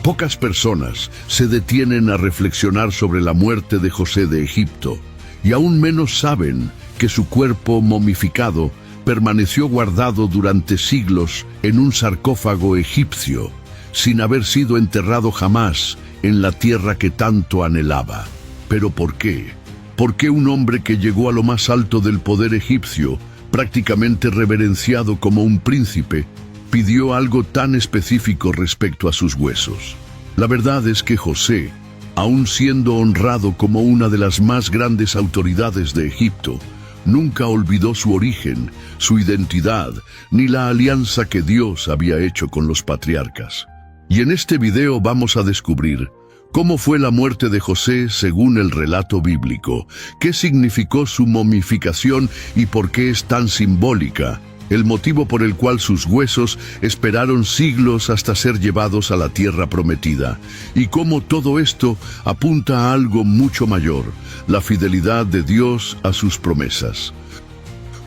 Pocas personas se detienen a reflexionar sobre la muerte de José de Egipto, y aún menos saben que su cuerpo momificado permaneció guardado durante siglos en un sarcófago egipcio, sin haber sido enterrado jamás en la tierra que tanto anhelaba. ¿Pero por qué? ¿Por qué un hombre que llegó a lo más alto del poder egipcio, prácticamente reverenciado como un príncipe, pidió algo tan específico respecto a sus huesos? La verdad es que José, aun siendo honrado como una de las más grandes autoridades de Egipto, nunca olvidó su origen, su identidad, ni la alianza que Dios había hecho con los patriarcas. Y en este video vamos a descubrir cómo fue la muerte de José según el relato bíblico, qué significó su momificación y por qué es tan simbólica, el motivo por el cual sus huesos esperaron siglos hasta ser llevados a la tierra prometida, y cómo todo esto apunta a algo mucho mayor, la fidelidad de Dios a sus promesas.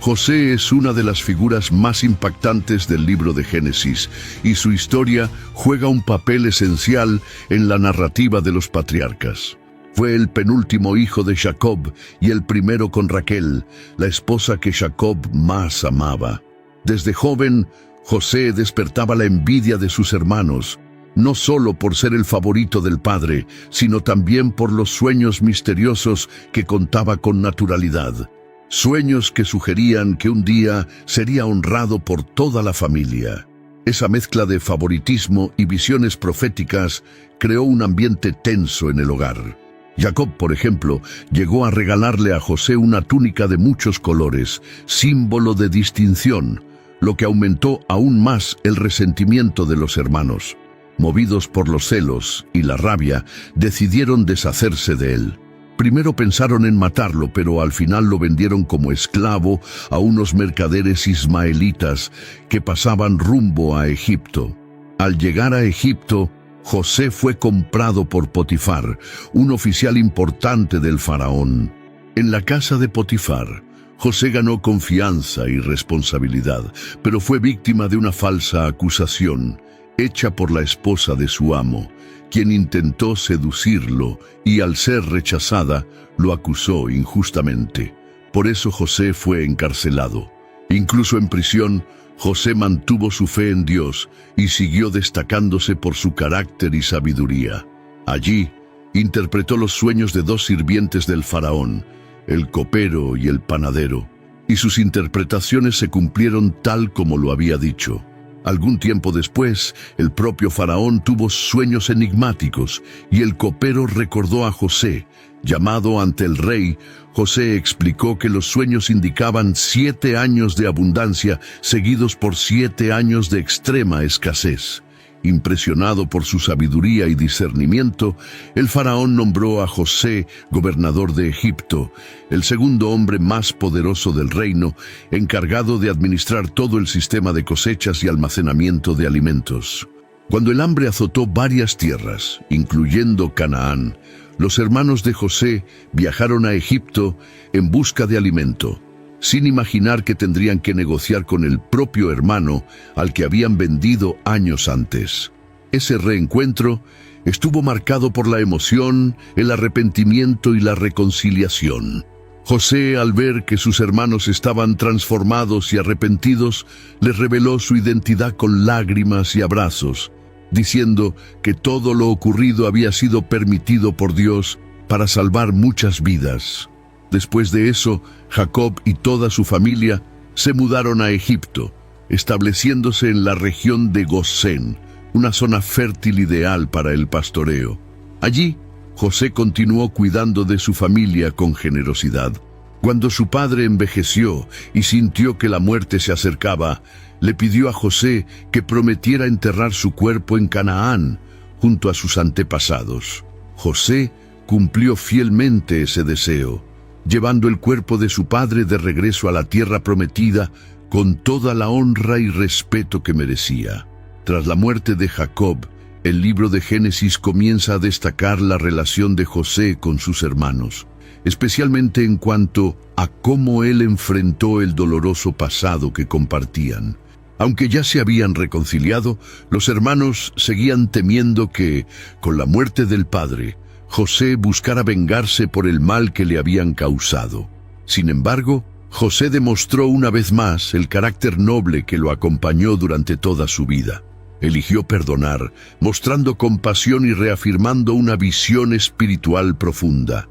José es una de las figuras más impactantes del libro de Génesis, y su historia juega un papel esencial en la narrativa de los patriarcas. Fue el penúltimo hijo de Jacob y el primero con Raquel, la esposa que Jacob más amaba. Desde joven, José despertaba la envidia de sus hermanos, no solo por ser el favorito del padre, sino también por los sueños misteriosos que contaba con naturalidad. Sueños que sugerían que un día sería honrado por toda la familia. Esa mezcla de favoritismo y visiones proféticas creó un ambiente tenso en el hogar. Jacob, por ejemplo, llegó a regalarle a José una túnica de muchos colores, símbolo de distinción, lo que aumentó aún más el resentimiento de los hermanos. Movidos por los celos y la rabia, decidieron deshacerse de él. Primero pensaron en matarlo, pero al final lo vendieron como esclavo a unos mercaderes ismaelitas que pasaban rumbo a Egipto. Al llegar a Egipto, José fue comprado por Potifar, un oficial importante del faraón. En la casa de Potifar, José ganó confianza y responsabilidad, pero fue víctima de una falsa acusación, hecha por la esposa de su amo, quien intentó seducirlo y al ser rechazada, lo acusó injustamente. Por eso José fue encarcelado. Incluso en prisión, José mantuvo su fe en Dios y siguió destacándose por su carácter y sabiduría. Allí, interpretó los sueños de dos sirvientes del faraón, el copero y el panadero, y sus interpretaciones se cumplieron tal como lo había dicho. Algún tiempo después, el propio faraón tuvo sueños enigmáticos y el copero recordó a José. Llamado ante el rey, José explicó que los sueños indicaban 7 años de abundancia seguidos por 7 años de extrema escasez. Impresionado por su sabiduría y discernimiento, el faraón nombró a José gobernador de Egipto, el segundo hombre más poderoso del reino, encargado de administrar todo el sistema de cosechas y almacenamiento de alimentos. Cuando el hambre azotó varias tierras, incluyendo Canaán, los hermanos de José viajaron a Egipto en busca de alimento, sin imaginar que tendrían que negociar con el propio hermano al que habían vendido años antes. Ese reencuentro estuvo marcado por la emoción, el arrepentimiento y la reconciliación. José, al ver que sus hermanos estaban transformados y arrepentidos, les reveló su identidad con lágrimas y abrazos, diciendo que todo lo ocurrido había sido permitido por Dios para salvar muchas vidas. Después de eso, Jacob y toda su familia se mudaron a Egipto, estableciéndose en la región de Gosén, una zona fértil ideal para el pastoreo. Allí, José continuó cuidando de su familia con generosidad. Cuando su padre envejeció y sintió que la muerte se acercaba, le pidió a José que prometiera enterrar su cuerpo en Canaán, junto a sus antepasados. José cumplió fielmente ese deseo, llevando el cuerpo de su padre de regreso a la tierra prometida con toda la honra y respeto que merecía. Tras la muerte de Jacob, el libro de Génesis comienza a destacar la relación de José con sus hermanos, especialmente en cuanto a cómo él enfrentó el doloroso pasado que compartían. Aunque ya se habían reconciliado, los hermanos seguían temiendo que, con la muerte del padre, José buscara vengarse por el mal que le habían causado. Sin embargo, José demostró una vez más el carácter noble que lo acompañó durante toda su vida. Eligió perdonar, mostrando compasión y reafirmando una visión espiritual profunda.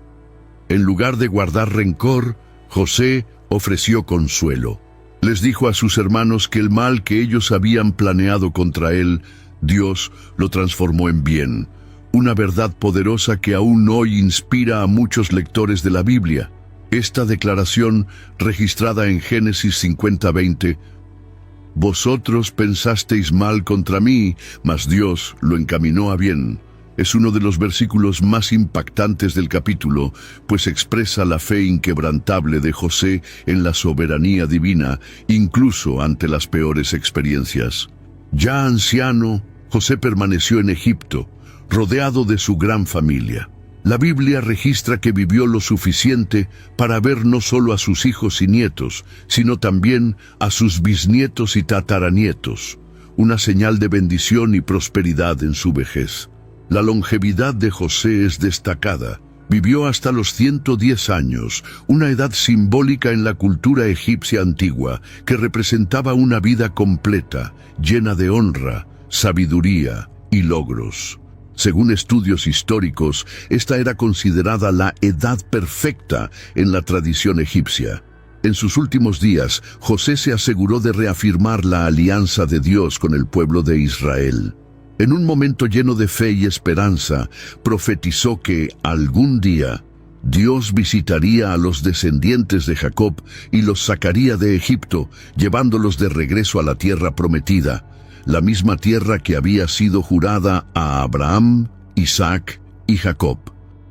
En lugar de guardar rencor, José ofreció consuelo. Les dijo a sus hermanos que el mal que ellos habían planeado contra él, Dios lo transformó en bien. Una verdad poderosa que aún hoy inspira a muchos lectores de la Biblia. Esta declaración, registrada en Génesis 50:20, «Vosotros pensasteis mal contra mí, mas Dios lo encaminó a bien», es uno de los versículos más impactantes del capítulo, pues expresa la fe inquebrantable de José en la soberanía divina, incluso ante las peores experiencias. Ya anciano, José permaneció en Egipto, rodeado de su gran familia. La Biblia registra que vivió lo suficiente para ver no solo a sus hijos y nietos, sino también a sus bisnietos y tataranietos, una señal de bendición y prosperidad en su vejez. La longevidad de José es destacada. Vivió hasta los 110 años, una edad simbólica en la cultura egipcia antigua, que representaba una vida completa, llena de honra, sabiduría y logros. Según estudios históricos, esta era considerada la edad perfecta en la tradición egipcia. En sus últimos días, José se aseguró de reafirmar la alianza de Dios con el pueblo de Israel. En un momento lleno de fe y esperanza, profetizó que algún día Dios visitaría a los descendientes de Jacob y los sacaría de Egipto, llevándolos de regreso a la tierra prometida, la misma tierra que había sido jurada a Abraham, Isaac y Jacob.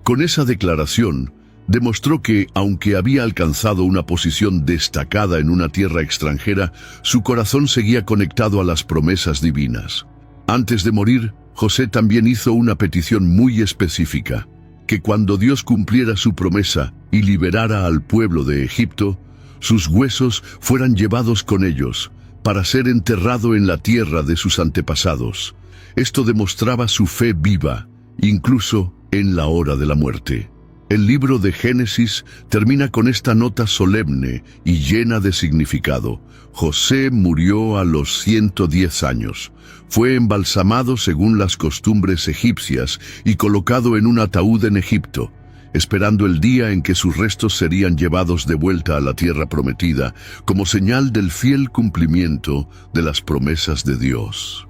Con esa declaración, demostró que, aunque había alcanzado una posición destacada en una tierra extranjera, su corazón seguía conectado a las promesas divinas. Antes de morir, José también hizo una petición muy específica, que cuando Dios cumpliera su promesa y liberara al pueblo de Egipto, sus huesos fueran llevados con ellos, para ser enterrado en la tierra de sus antepasados. Esto demostraba su fe viva, incluso en la hora de la muerte. El libro de Génesis termina con esta nota solemne y llena de significado. José murió a los 110 años. Fue embalsamado según las costumbres egipcias y colocado en un ataúd en Egipto, esperando el día en que sus restos serían llevados de vuelta a la tierra prometida, como señal del fiel cumplimiento de las promesas de Dios.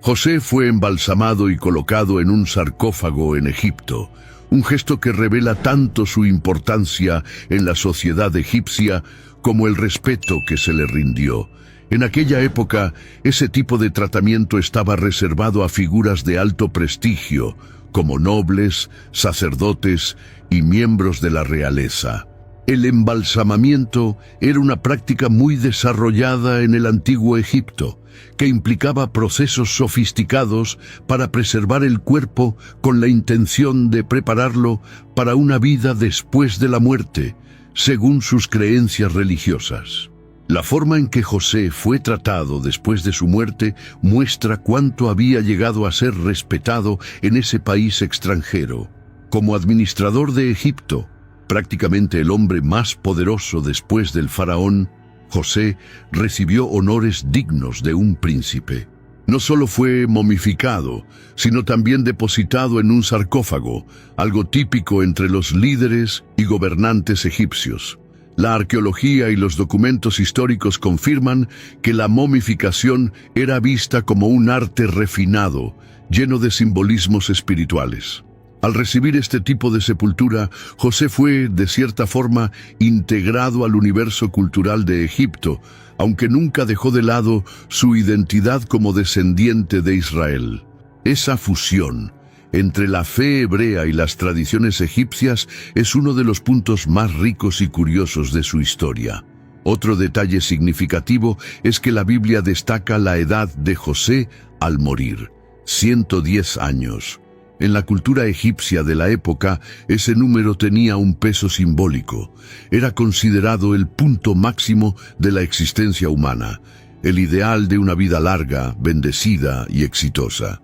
José fue embalsamado y colocado en un sarcófago en Egipto, un gesto que revela tanto su importancia en la sociedad egipcia como el respeto que se le rindió. En aquella época, ese tipo de tratamiento estaba reservado a figuras de alto prestigio, como nobles, sacerdotes y miembros de la realeza. El embalsamamiento era una práctica muy desarrollada en el antiguo Egipto, que implicaba procesos sofisticados para preservar el cuerpo con la intención de prepararlo para una vida después de la muerte, según sus creencias religiosas. La forma en que José fue tratado después de su muerte muestra cuánto había llegado a ser respetado en ese país extranjero. Como administrador de Egipto, prácticamente el hombre más poderoso después del faraón, José recibió honores dignos de un príncipe. No solo fue momificado, sino también depositado en un sarcófago, algo típico entre los líderes y gobernantes egipcios. La arqueología y los documentos históricos confirman que la momificación era vista como un arte refinado, lleno de simbolismos espirituales. Al recibir este tipo de sepultura, José fue, de cierta forma, integrado al universo cultural de Egipto, aunque nunca dejó de lado su identidad como descendiente de Israel. Esa fusión entre la fe hebrea y las tradiciones egipcias es uno de los puntos más ricos y curiosos de su historia. Otro detalle significativo es que la Biblia destaca la edad de José al morir, 110 años. En la cultura egipcia de la época, ese número tenía un peso simbólico. Era considerado el punto máximo de la existencia humana. el ideal de una vida larga, bendecida y exitosa.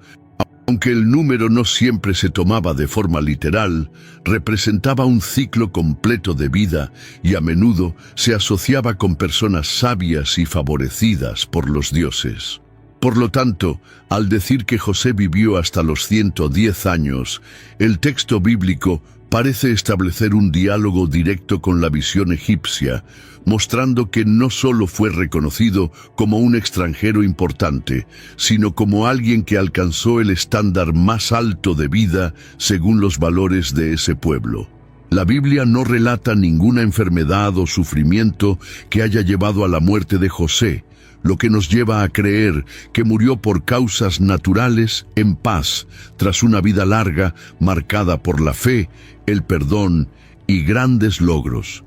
Aunque el número no siempre se tomaba de forma literal, representaba un ciclo completo de vida y a menudo se asociaba con personas sabias y favorecidas por los dioses. Por lo tanto, al decir que José vivió hasta los 110 años, el texto bíblico parece establecer un diálogo directo con la visión egipcia, mostrando que no solo fue reconocido como un extranjero importante, sino como alguien que alcanzó el estándar más alto de vida según los valores de ese pueblo. La Biblia no relata ninguna enfermedad o sufrimiento que haya llevado a la muerte de José, lo que nos lleva a creer que murió por causas naturales en paz, tras una vida larga marcada por la fe, el perdón y grandes logros.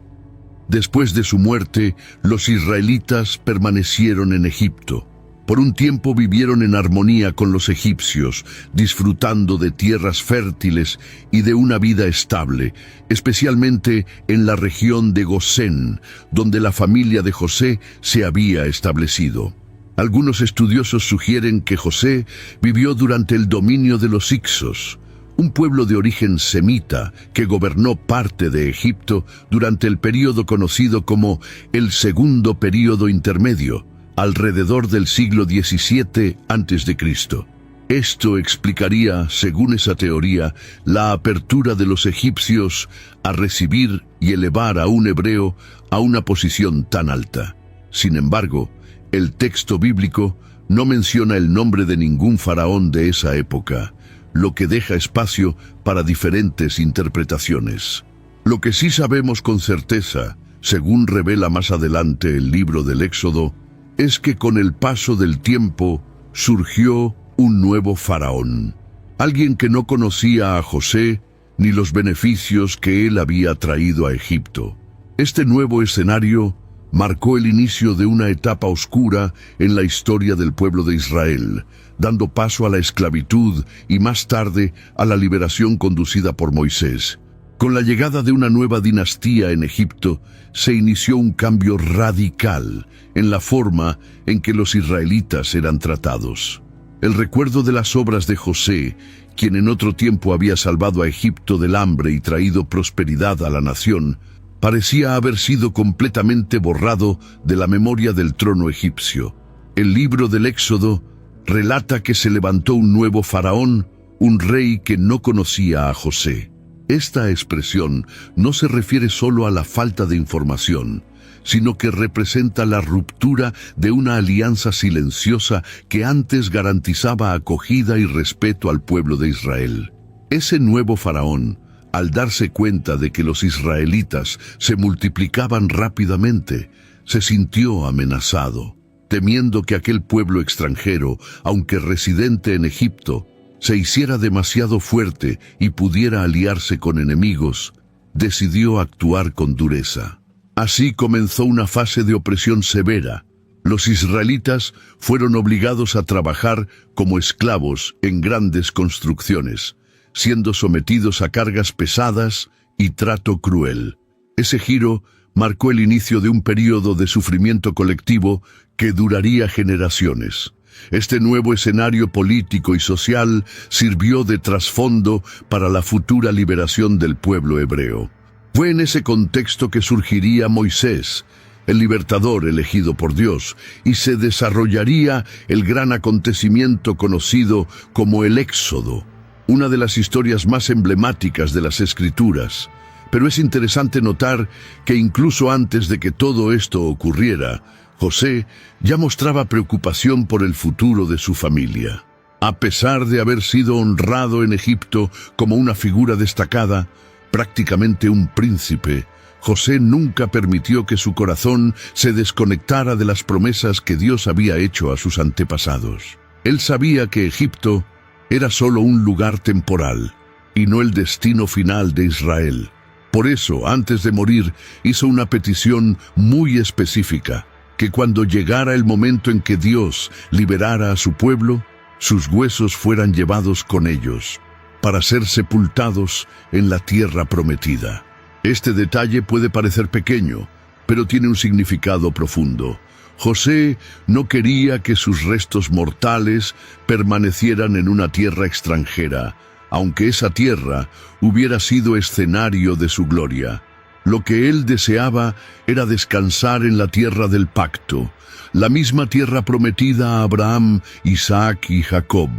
Después de su muerte, los israelitas permanecieron en Egipto. Por un tiempo vivieron en armonía con los egipcios, disfrutando de tierras fértiles y de una vida estable, especialmente en la región de Gosén, donde la familia de José se había establecido. Algunos estudiosos sugieren que José vivió durante el dominio de los hicsos, un pueblo de origen semita que gobernó parte de Egipto durante el período conocido como el Segundo Período Intermedio, alrededor del siglo XVII a.C. Esto explicaría, según esa teoría, la apertura de los egipcios a recibir y elevar a un hebreo a una posición tan alta. Sin embargo, el texto bíblico no menciona el nombre de ningún faraón de esa época, lo que deja espacio para diferentes interpretaciones. Lo que sí sabemos con certeza, según revela más adelante el libro del Éxodo, es que con el paso del tiempo surgió un nuevo faraón, alguien que no conocía a José ni los beneficios que él había traído a Egipto. Este nuevo escenario marcó el inicio de una etapa oscura en la historia del pueblo de Israel, dando paso a la esclavitud y más tarde a la liberación conducida por Moisés. Con la llegada de una nueva dinastía en Egipto, se inició un cambio radical en la forma en que los israelitas eran tratados. El recuerdo de las obras de José, quien en otro tiempo había salvado a Egipto del hambre y traído prosperidad a la nación, parecía haber sido completamente borrado de la memoria del trono egipcio. El libro del Éxodo relata que se levantó un nuevo faraón, un rey que no conocía a José. Esta expresión no se refiere solo a la falta de información, sino que representa la ruptura de una alianza silenciosa que antes garantizaba acogida y respeto al pueblo de Israel. Ese nuevo faraón, al darse cuenta de que los israelitas se multiplicaban rápidamente, se sintió amenazado, temiendo que aquel pueblo extranjero, aunque residente en Egipto, se hiciera demasiado fuerte y pudiera aliarse con enemigos. Decidió actuar con dureza. Así comenzó una fase de opresión severa. Los israelitas fueron obligados a trabajar como esclavos en grandes construcciones, siendo sometidos a cargas pesadas y trato cruel. Ese giro marcó el inicio de un período de sufrimiento colectivo que duraría generaciones. Este nuevo escenario político y social sirvió de trasfondo para la futura liberación del pueblo hebreo. Fue en ese contexto que surgiría Moisés, el libertador elegido por Dios, y se desarrollaría el gran acontecimiento conocido como el Éxodo, una de las historias más emblemáticas de las Escrituras. Pero es interesante notar que incluso antes de que todo esto ocurriera, José ya mostraba preocupación por el futuro de su familia. A pesar de haber sido honrado en Egipto como una figura destacada, prácticamente un príncipe, José nunca permitió que su corazón se desconectara de las promesas que Dios había hecho a sus antepasados. Él sabía que Egipto era solo un lugar temporal y no el destino final de Israel. Por eso, antes de morir, hizo una petición muy específica: que cuando llegara el momento en que Dios liberara a su pueblo, sus huesos fueran llevados con ellos, para ser sepultados en la tierra prometida. Este detalle puede parecer pequeño, pero tiene un significado profundo. José no quería que sus restos mortales permanecieran en una tierra extranjera, aunque esa tierra hubiera sido escenario de su gloria. Lo que él deseaba era descansar en la tierra del pacto, la misma tierra prometida a Abraham, Isaac y Jacob.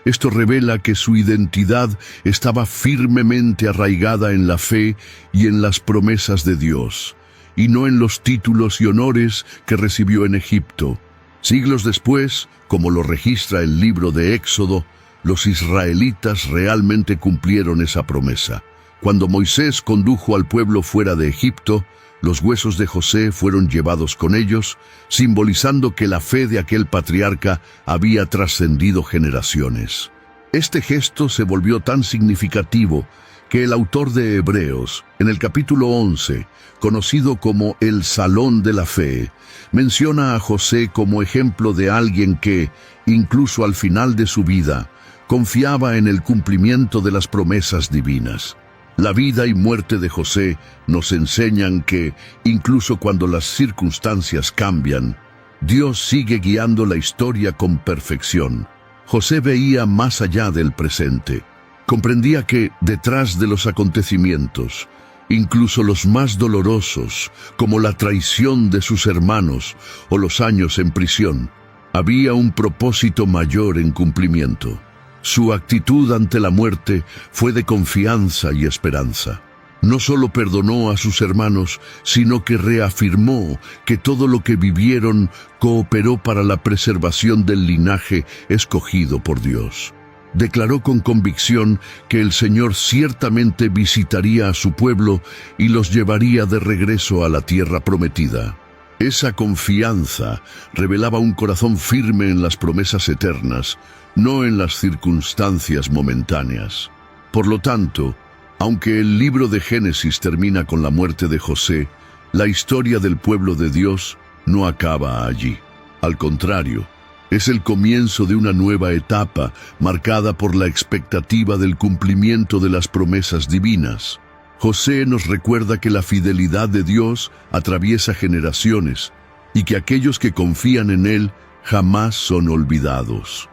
Esto revela que su identidad estaba firmemente arraigada en la fe y en las promesas de Dios, y no en los títulos y honores que recibió en Egipto. Siglos después, como lo registra el libro de Éxodo, los israelitas realmente cumplieron esa promesa. Cuando Moisés condujo al pueblo fuera de Egipto, los huesos de José fueron llevados con ellos, simbolizando que la fe de aquel patriarca había trascendido generaciones. Este gesto se volvió tan significativo que el autor de Hebreos, en el capítulo 11, conocido como el Salón de la Fe, menciona a José como ejemplo de alguien que, incluso al final de su vida, confiaba en el cumplimiento de las promesas divinas. La vida y muerte de José nos enseñan que, incluso cuando las circunstancias cambian, Dios sigue guiando la historia con perfección. José veía más allá del presente. Comprendía que, detrás de los acontecimientos, incluso los más dolorosos, como la traición de sus hermanos o los años en prisión, había un propósito mayor en cumplimiento. Su actitud ante la muerte fue de confianza y esperanza. No solo perdonó a sus hermanos, sino que reafirmó que todo lo que vivieron cooperó para la preservación del linaje escogido por Dios. Declaró con convicción que el Señor ciertamente visitaría a su pueblo y los llevaría de regreso a la tierra prometida. Esa confianza revelaba un corazón firme en las promesas eternas, no en las circunstancias momentáneas. Por lo tanto, aunque el libro de Génesis termina con la muerte de José, la historia del pueblo de Dios no acaba allí. Al contrario, es el comienzo de una nueva etapa marcada por la expectativa del cumplimiento de las promesas divinas. José nos recuerda que la fidelidad de Dios atraviesa generaciones y que aquellos que confían en Él jamás son olvidados.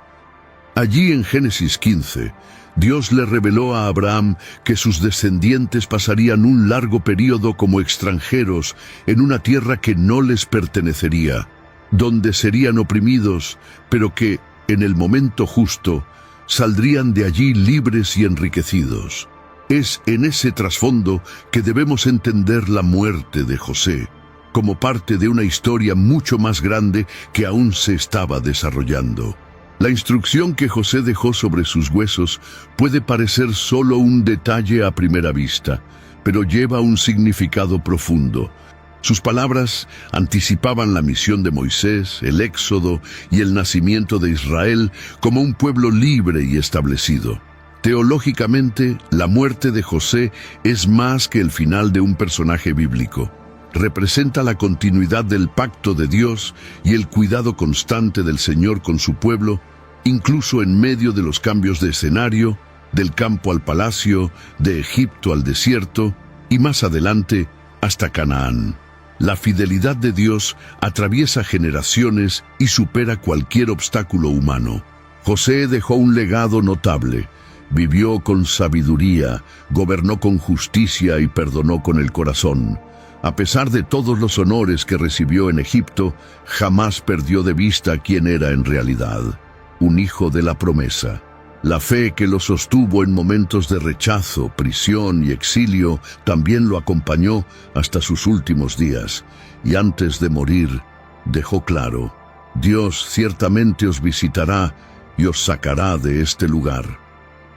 Allí en Génesis 15, Dios le reveló a Abraham que sus descendientes pasarían un largo período como extranjeros en una tierra que no les pertenecería, donde serían oprimidos, pero que, en el momento justo, saldrían de allí libres y enriquecidos. Es en ese trasfondo que debemos entender la muerte de José, como parte de una historia mucho más grande que aún se estaba desarrollando. La instrucción que José dejó sobre sus huesos puede parecer solo un detalle a primera vista, pero lleva un significado profundo. Sus palabras anticipaban la misión de Moisés, el Éxodo y el nacimiento de Israel como un pueblo libre y establecido. Teológicamente, la muerte de José es más que el final de un personaje bíblico. Representa la continuidad del pacto de Dios y el cuidado constante del Señor con su pueblo, incluso en medio de los cambios de escenario, del campo al palacio, de Egipto al desierto y más adelante hasta Canaán. La fidelidad de Dios atraviesa generaciones y supera cualquier obstáculo humano. José dejó un legado notable. Vivió con sabiduría, gobernó con justicia y perdonó con el corazón. A pesar de todos los honores que recibió en Egipto, jamás perdió de vista quién era en realidad, un hijo de la promesa. La fe que lo sostuvo en momentos de rechazo, prisión y exilio también lo acompañó hasta sus últimos días, y antes de morir dejó claro: Dios ciertamente os visitará y os sacará de este lugar.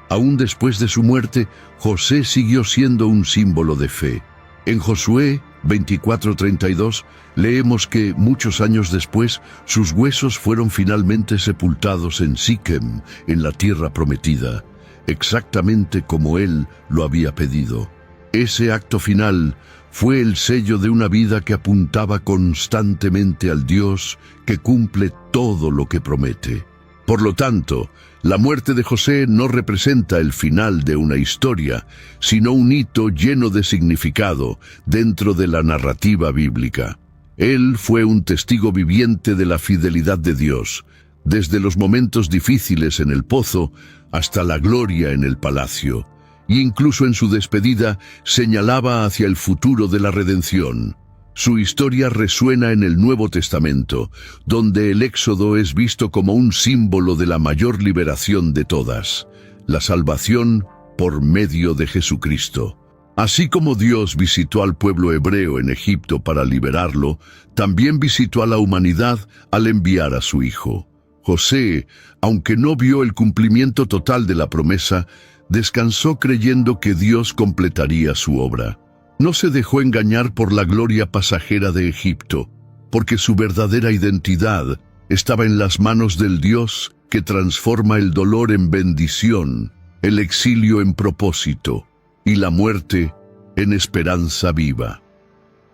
Aún después de su muerte, José siguió siendo un símbolo de fe. En Josué 24:32 leemos que muchos años después sus huesos fueron finalmente sepultados en Siquem, en la tierra prometida, exactamente como él lo había pedido. Ese acto final fue el sello de una vida que apuntaba constantemente al Dios que cumple todo lo que promete. Por lo tanto, la muerte de José no representa el final de una historia, sino un hito lleno de significado dentro de la narrativa bíblica. Él fue un testigo viviente de la fidelidad de Dios, desde los momentos difíciles en el pozo hasta la gloria en el palacio, y incluso en su despedida señalaba hacia el futuro de la redención. Su historia resuena en el Nuevo Testamento, donde el Éxodo es visto como un símbolo de la mayor liberación de todas, la salvación por medio de Jesucristo. Así como Dios visitó al pueblo hebreo en Egipto para liberarlo, también visitó a la humanidad al enviar a su Hijo. José, aunque no vio el cumplimiento total de la promesa, descansó creyendo que Dios completaría su obra. No se dejó engañar por la gloria pasajera de Egipto, porque su verdadera identidad estaba en las manos del Dios que transforma el dolor en bendición, el exilio en propósito y la muerte en esperanza viva.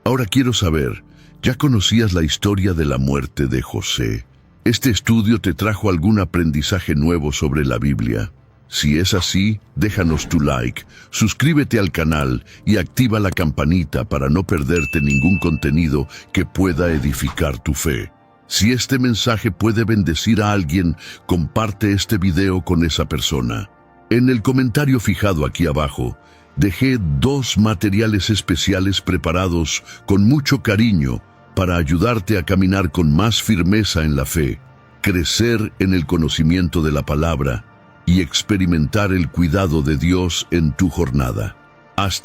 Ahora quiero saber, ¿ya conocías la historia de la muerte de José? ¿Este estudio te trajo algún aprendizaje nuevo sobre la Biblia? Si es así, déjanos tu like, suscríbete al canal y activa la campanita para no perderte ningún contenido que pueda edificar tu fe. Si este mensaje puede bendecir a alguien, comparte este video con esa persona. En el comentario fijado aquí abajo, dejé 2 materiales especiales preparados con mucho cariño para ayudarte a caminar con más firmeza en la fe, crecer en el conocimiento de la palabra y experimentar el cuidado de Dios en tu jornada. Hasta